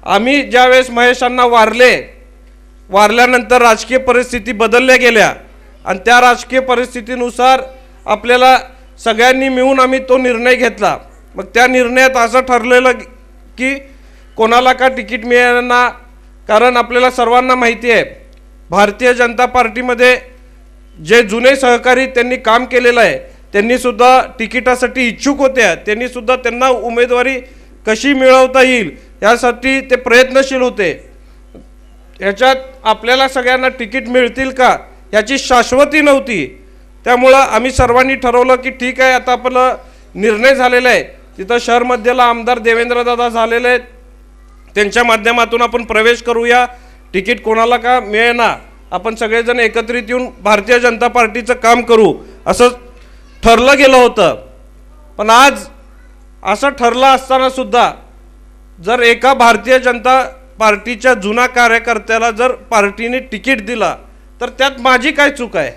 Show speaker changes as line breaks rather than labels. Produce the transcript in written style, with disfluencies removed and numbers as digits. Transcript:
आम्ही ज्यावेळेस महेशांना वारल्यानंतर राजकीय परिस्थिती बदलल्या गेल्या आणि त्या राजकीय परिस्थितीनुसार आपल्याला सगळ्यांनी मिळून आम्ही तो निर्णय घेतला। मग त्या निर्णयात असं ठरलेलं की कोणाला का तिकीट मिळेना, कारण आपल्याला सर्वांना माहिती आहे भारतीय जनता पार्टीमध्ये जे जुने सहकारी त्यांनी काम केलेलं आहे, त्यांनी सुद्धा तिकिटासाठी इच्छुक होत्या, त्यांनी सुद्धा त्यांना उमेदवारी कशी मिळवता येईल यासाठी ते प्रयत्नशील होते। याच्यात आपल्याला सगळ्यांना तिकीट मिळतील का याची शाश्वती नव्हती। त्यामुळं आम्ही सर्वांनी ठरवलं की ठीक आहे, आता आपला निर्णय झालेला आहे, तिथं शहर मध्यला आमदार देवेंद्रदादा झालेले आहेत, त्यांच्या माध्यमातून आपण प्रवेश करूया, तिकीट कोणाला का मिळेना, आपण सगळेजण एकत्रित येऊन भारतीय जनता पार्टीचं काम करू असं ठरलं गेलं होतं। पण आज असं ठरलं असताना सुद्धा जर एका भारतीय जनता पार्टीच्या जुना कार्यकर्त्याला जर पार्टीने तिकीट दिला तर त्यात माझी काय चूक आहे?